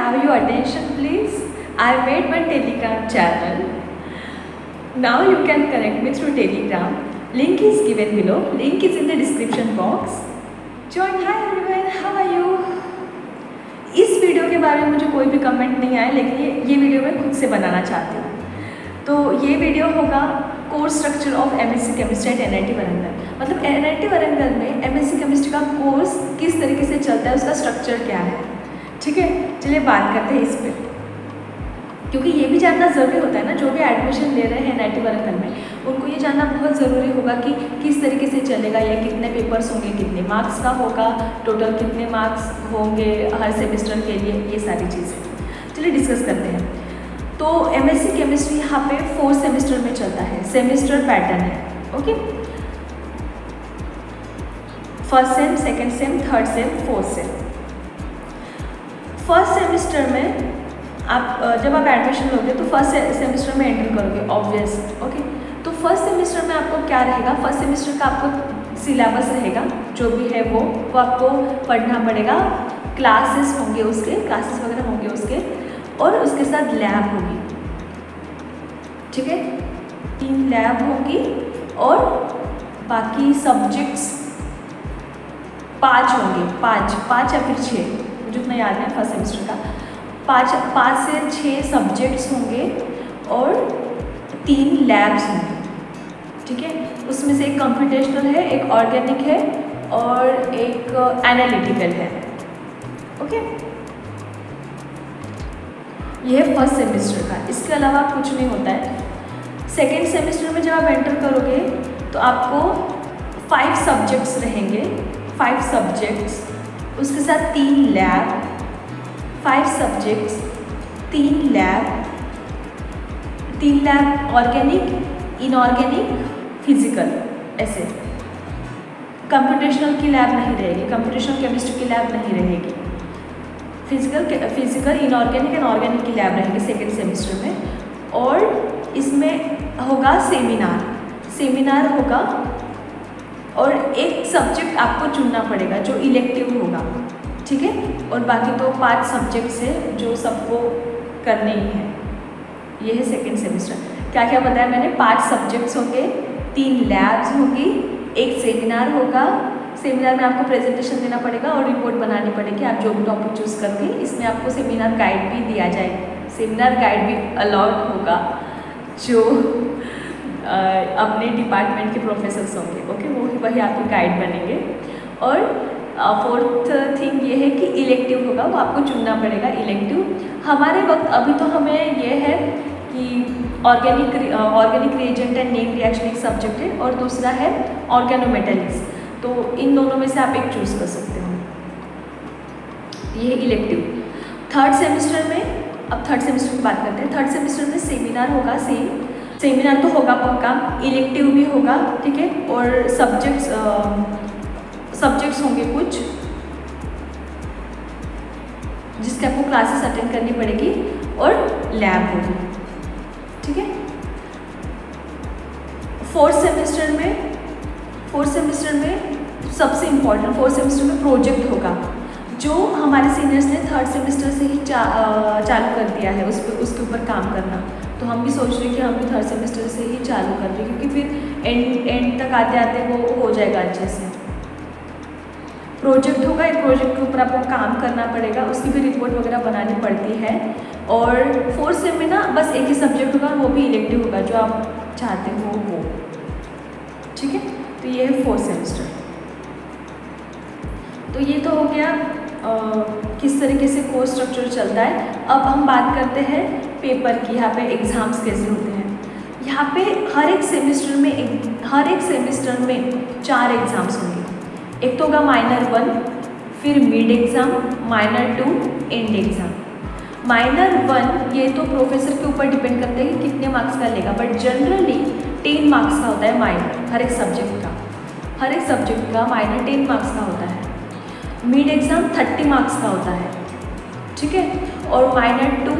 have your attention please? I made one Telegram channel. Now you can connect me through Telegram. Link is given below. Link is in the description box. Join. Hi everyone, how are you? इस video के बारे में मुझे कोई भी comment नहीं आया, लेकिन ये वीडियो मैं खुद से बनाना चाहती हूँ। तो ये वीडियो होगा course structure of MSc chemistry at NIT Warangal. मतलब एनआईटी वारंगल में एमएससी केमिस्ट्री का कोर्स किस तरीके से चलता है, उसका स्ट्रक्चर क्या है। ठीक है, चलिए बात करते हैं इस पर, क्योंकि ये भी जानना ज़रूरी होता है ना। जो भी एडमिशन ले रहे हैं एनआईटी वारंगल में, उनको ये जानना बहुत ज़रूरी होगा कि किस तरीके से चलेगा, ये कितने पेपर्स होंगे, कितने मार्क्स का होगा, टोटल कितने मार्क्स होंगे हर सेमेस्टर के लिए, ये सारी चीज़ें चलिए डिस्कस करते हैं। तो एमएससी केमिस्ट्री यहाँ पे 4 सेमेस्टर में चलता है, सेमेस्टर पैटर्न है। Okay, first sem, second same, third same, fourth same. First semester में आप जब आप एडमिशन लोगे तो फर्स्ट सेमेस्टर में एंटर करोगे ऑब्वियस। ओके, तो फर्स्ट सेमेस्टर में आपको क्या रहेगा, फर्स्ट सेमेस्टर का आपको सिलेबस रहेगा, जो भी है वो आपको पढ़ना पड़ेगा। क्लासेस होंगे उसके, क्लासेस वगैरह होंगे उसके, और उसके साथ लैब होगी। ठीक है, 3 लैब होगी और बाकी सब्जेक्ट्स 5 होंगे, 5 या फिर 6, मुझे उतना याद है फर्स्ट सेमेस्टर का। 5 से 6 सब्जेक्ट्स होंगे और 3 लैब्स होंगे। ठीक है, उसमें से एक कंप्यूटेशनल है, एक ऑर्गेनिक है और एक एनालिटिकल है। ओके, ये है फर्स्ट सेमेस्टर का। इसके अलावा कुछ नहीं होता है। सेकेंड सेमेस्टर में जब आप एंटर करोगे तो आपको 5 सब्जेक्ट्स रहेंगे, 5 सब्जेक्ट्स, उसके साथ 3 lab, 5 subjects, 3 lab organic, inorganic, physical, ऐसे। कंप्यूटेशनल की लैब नहीं रहेगी, कंप्यूटेशनल केमिस्ट्री की लैब नहीं रहेगी। फिजिकल, इनऑर्गेनिक एंड ऑर्गेनिक की लैब रहेगी सेकेंड सेमेस्टर में। और इसमें होगा सेमिनार होगा, और एक सब्जेक्ट आपको चुनना पड़ेगा जो इलेक्टिव होगा। ठीक है, और बाकी तो 5 सब्जेक्ट्स है जो सबको करने ही है। ये है सेकेंड सेमेस्टर। क्या क्या बताया मैंने, 5 सब्जेक्ट्स होंगे, 3 लैब्स होगी, एक सेमिनार होगा। सेमिनार में आपको प्रेजेंटेशन देना पड़ेगा और रिपोर्ट बनानी पड़ेगी, आप जो भी टॉपिक चूज़ करके। इसमें आपको सेमिनार गाइड भी दिया जाएगा, सेमिनार गाइड भी अलाउड होगा जो अपने डिपार्टमेंट के प्रोफेसर्स होंगे। ओके, वही आपके गाइड बनेंगे। और फोर्थ थिंग ये है कि इलेक्टिव होगा, वो आपको चुनना पड़ेगा इलेक्टिव। हमारे वक्त अभी तो हमें ये है कि organic reagent and name reaction एक सब्जेक्ट है, और दूसरा है ऑर्गेनोमेटेलिक्स। तो इन दोनों में से आप एक चूज़ कर सकते हो। ये इलेक्टिव। थर्ड सेमेस्टर में, अब थर्ड सेमेस्टर की बात करते हैं। थर्ड सेमेस्टर में सेमिनार होगा, सेमिनार तो होगा पक्का, इलेक्टिव भी होगा। ठीक है, और सब्जेक्ट्स होंगे कुछ जिसके आपको क्लासेस अटेंड करनी पड़ेगी, और लैब होगी। ठीक है, फोर्थ सेमेस्टर में सबसे इम्पॉर्टेंट, फोर्थ सेमेस्टर में प्रोजेक्ट होगा, जो हमारे सीनियर्स ने थर्ड सेमेस्टर से ही चालू कर दिया है उसके ऊपर काम करना। तो हम भी सोच रहे हैं कि हम भी थर्ड सेमेस्टर से ही चालू कर रहे हैं, क्योंकि फिर एंड तक आते आते वो हो जाएगा अच्छे से। प्रोजेक्ट होगा, एक प्रोजेक्ट के ऊपर आपको काम करना पड़ेगा, उसकी भी रिपोर्ट वगैरह बनानी पड़ती है। और फोर्थ सेम में ना बस एक ही सब्जेक्ट होगा, वो भी इलेक्टिव होगा, जो आप चाहते हो वो। ठीक है, तो ये है फोर्थ सेमेस्टर। तो ये तो हो गया किस तरीके से कोर्स स्ट्रक्चर चलता है। अब हम बात करते हैं पेपर की, यहाँ पे एग्ज़ाम्स कैसे होते हैं। यहाँ पे हर एक सेमेस्टर में 4 एग्ज़ाम्स होंगे। एक तो होगा माइनर 1, फिर mid exam, minor 2, and exam. Minor 1 ये तो प्रोफेसर के ऊपर डिपेंड करता है कि कितने मार्क्स का लेगा, बट जनरली 10 मार्क्स का होता है माइनर। हर एक सब्जेक्ट का माइनर 10 मार्क्स का होता है। मिड एग्ज़ाम 30 मार्क्स का होता है। ठीक है, और माइनर 2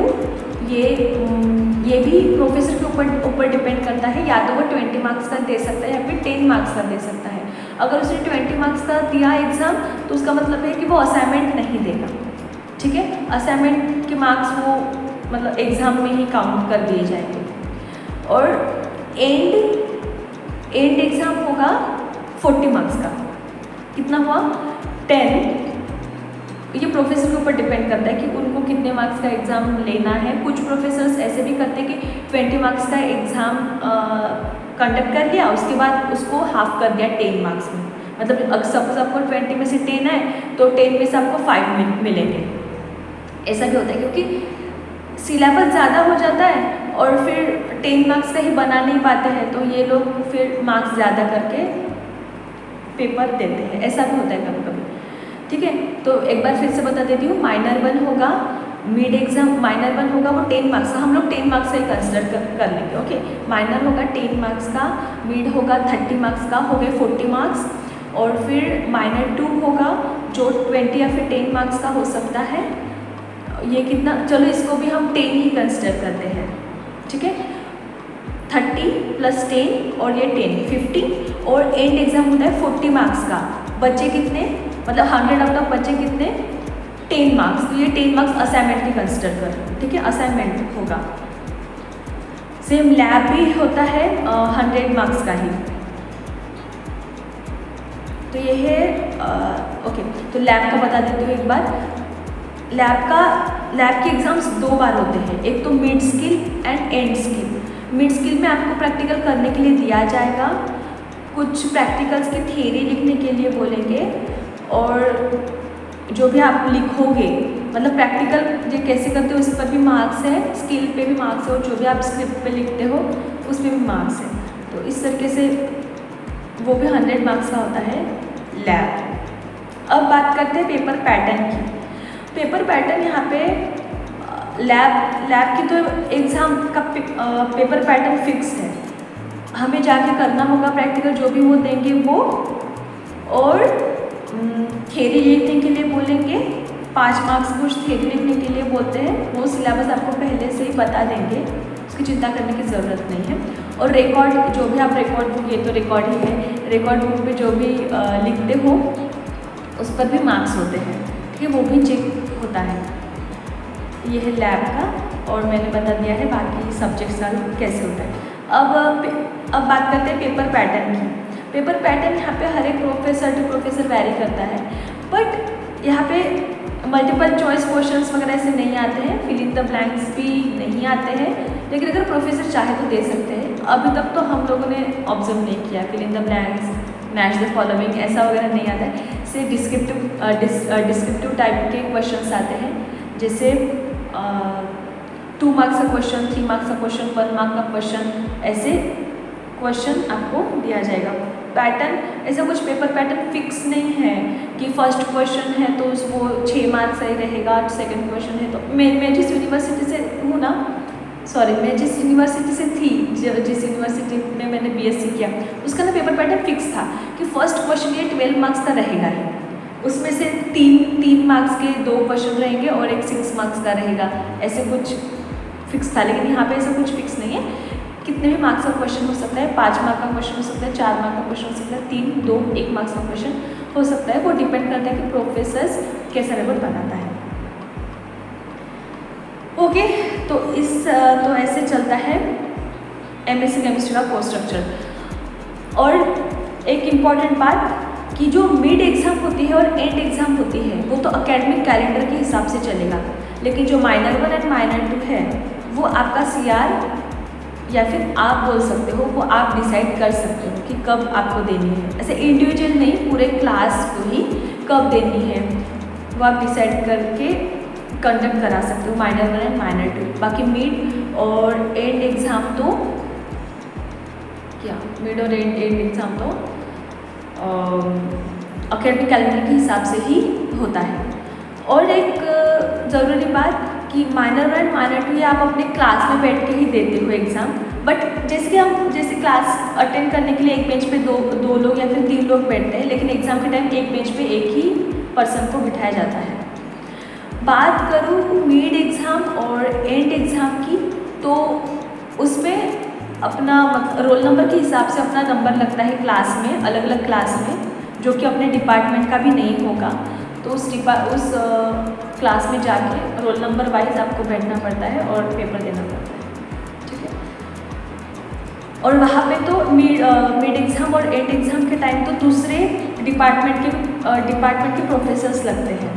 ये भी प्रोफेसर के ऊपर डिपेंड करता है, या तो वो 20 मार्क्स का दे सकता है या फिर 10 मार्क्स का दे सकता है। अगर उसने 20 मार्क्स का दिया एग्ज़ाम तो उसका मतलब है कि वो असाइनमेंट नहीं देगा। ठीक है। असाइनमेंट के मार्क्स वो मतलब एग्ज़ाम में ही काउंट कर दिए जाएंगे। और एंड एग्ज़ाम होगा 40 मार्क्स का। कितना हुआ? 10। ये प्रोफेसर के ऊपर डिपेंड करता है कि उनको कितने मार्क्स का एग्ज़ाम लेना है। कुछ प्रोफेसर्स ऐसे भी करते हैं कि 20 मार्क्स का एग्ज़ाम कंडक्ट कर लिया, उसके बाद उसको हाफ कर दिया 10 मार्क्स में। मतलब सपोज आपको 20 में से 10 है तो 10 में से आपको 5 मिलेंगे। ऐसा भी होता है क्योंकि सिलेबस ज़्यादा हो जाता है और फिर 10 मार्क्स का ही बना नहीं पाते हैं, तो ये लोग फिर मार्क्स ज़्यादा करके पेपर देते हैं। ऐसा भी होता है कभी कभी, ठीक है। तो एक बार फिर से बता देती हूँ, माइनर 1 होगा, मिड एग्जाम माइनर 1 होगा वो 10 मार्क्स का, हम लोग 10 मार्क्स का ही कंसिडर कर लेंगे, ओके। माइनर होगा 10 मार्क्स का, मिड होगा 30 मार्क्स का, हो गए 40 मार्क्स। और फिर माइनर 2 होगा जो 20 या फिर 10 मार्क्स का हो सकता है। ये कितना, चलो इसको भी हम 10 ही कंसिडर करते हैं, ठीक है। 30 + 10 और ये 10 50। और एंड एग्जाम होता है 40 मार्क्स का। बच्चे कितने, मतलब 100 आउट ऑफ बच्चे कितने, 10 मार्क्स। तो ये 10 मार्क्स असाइनमेंट की कंसिडर कर रहे हैं, ठीक है। असाइनमेंट होगा सेम। लैब भी होता है 100 मार्क्स का ही। तो ये है ओके। तो लैब का बता देती हूँ एक बार। लैब के एग्ज़ाम्स 2 बार होते हैं, एक तो mid skill and and skill. Mid skill में आपको प्रैक्टिकल करने के लिए दिया जाएगा, कुछ प्रैक्टिकल्स की थियरी लिखने के लिए बोलेंगे, और जो भी आप लिखोगे मतलब प्रैक्टिकल जो कैसे करते हो उस पर भी मार्क्स है, स्किल पे भी मार्क्स है, और जो भी आप स्क्रिप्ट पे लिखते हो उस पर भी मार्क्स है। तो इस तरीके से वो भी 100 मार्क्स का होता है लैब। अब बात करते हैं पेपर पैटर्न की। पेपर पैटर्न यहाँ पे लैब की तो एग्ज़ाम का पेपर पैटर्न फिक्स है, हमें जाके करना होगा प्रैक्टिकल जो भी वो देंगे वो। और थ्योरी लिखने के लिए बोलेंगे, 5 मार्क्स कुछ थ्योरी लिखने के लिए बोलते हैं, वो सिलेबस आपको पहले से ही बता देंगे, उसकी चिंता करने की ज़रूरत नहीं है। और रिकॉर्ड, जो भी आप रिकॉर्ड बुक, ये तो रिकॉर्ड ही है, रिकॉर्ड बुक पे जो भी लिखते हो उस पर भी मार्क्स होते हैं, ठीक है, वो भी चेक होता है। ये है लैब का, और मैंने बता दिया है बाकी सब्जेक्ट्स का कैसे होता है। अब बात करते हैं पेपर पैटर्न की। पेपर पैटर्न यहाँ पे हर एक प्रोफेसर टू प्रोफेसर वैरी करता है, बट यहाँ पे मल्टीपल चॉइस क्वेश्चंस वगैरह ऐसे नहीं आते हैं, फिल इन द ब्लैंक्स भी नहीं आते हैं, लेकिन अगर प्रोफेसर चाहे तो दे सकते हैं। अभी तक तो हम लोगों ने ऑब्जर्व नहीं किया fill in the blanks, match the following, ऐसा वगैरह नहीं आता है। से डिस्क्रिप्टिव टाइप के क्वेश्चंस आते हैं, जैसे 2 मार्क्स का क्वेश्चन, 3 मार्क्स का क्वेश्चन, 1 मार्क का क्वेश्चन, ऐसे क्वेश्चन आपको दिया जाएगा। पैटर्न, ऐसा कुछ पेपर पैटर्न फिक्स नहीं है कि फर्स्ट क्वेश्चन है तो वो 6 मार्क्स ही रहेगा, सेकंड क्वेश्चन है तो मैं जिस यूनिवर्सिटी से हूँ ना, सॉरी मैं जिस यूनिवर्सिटी से थी, जिस यूनिवर्सिटी में मैंने बीएससी किया, उसका ना पेपर पैटर्न फिक्स था कि फर्स्ट क्वेश्चन ये 12 मार्क्स का रहेगा ही, उसमें से 3 मार्क्स के 2 क्वेश्चन रहेंगे और एक 6 मार्क्स का रहेगा, ऐसे कुछ फिक्स था। लेकिन यहाँ पे ऐसा कुछ फिक्स नहीं है, कितने भी मार्क्स का क्वेश्चन हो सकता है, 5 मार्क का क्वेश्चन हो सकता है, 4 मार्क का क्वेश्चन हो सकता है, 3, 2, 1 मार्क्स का क्वेश्चन हो सकता है। वो डिपेंड करता है कि प्रोफेसर्स कैसा रिपोर्ट बनाता है। ओके, तो ऐसे चलता है एमएससी केमिस्ट्री का कोर्स स्ट्रक्चर। और एक इम्पॉर्टेंट बात कि जो मिड एग्ज़ाम होती है और एंड एग्ज़ाम होती है वो तो एकेडमिक कैलेंडर के हिसाब से चलेगा, लेकिन जो माइनर 1 एंड माइनर 2 है वो आपका सीआर या फिर आप बोल सकते हो, वो आप डिसाइड कर सकते हो कि कब आपको देनी है। ऐसे इंडिविजुअल नहीं, पूरे क्लास को ही कब देनी है वो आप डिसाइड करके कंडक्ट करा सकते हो, माइनर 1 एंड माइनर 2। बाकी मिड और एंड एग्ज़ाम तो मिड और एंड एग्ज़ाम तो एकेडमिक कैलेंडर के हिसाब से ही होता है। और एक ज़रूरी बात कि माइनर 1 माइनर 2 ये आप अपने क्लास में बैठ के ही देते हो एग्ज़ाम, बट जैसे क्लास अटेंड करने के लिए एक बेंच पे दो लोग या फिर 3 लोग बैठते हैं, लेकिन एग्ज़ाम के टाइम एक बेंच पे एक ही पर्सन को बिठाया जाता है। बात करूँ मिड एग्ज़ाम और एंड एग्ज़ाम की, तो उसमें अपना रोल नंबर के हिसाब से अपना नंबर लगता है क्लास में, अलग अलग क्लास में, जो कि अपने डिपार्टमेंट का भी नहीं होगा। तो तो उस क्लास में जाके रोल नंबर वाइज आपको बैठना पड़ता है और पेपर देना पड़ता है, ठीक है। और वहाँ पे तो मिड एग्ज़ाम और एंड एग्ज़ाम के टाइम तो दूसरे डिपार्टमेंट के प्रोफेसर्स लगते हैं।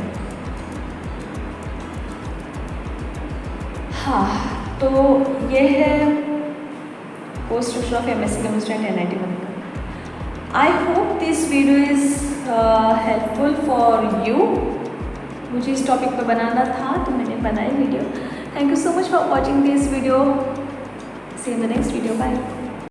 हाँ, तो ये है course structure of MSc chemistry and NIT बनेगा। I hope this video is helpful for you. मुझे इस टॉपिक पर बनाना था तो मैंने बनाई video. Thank you so much for watching this video. See in the next video, bye.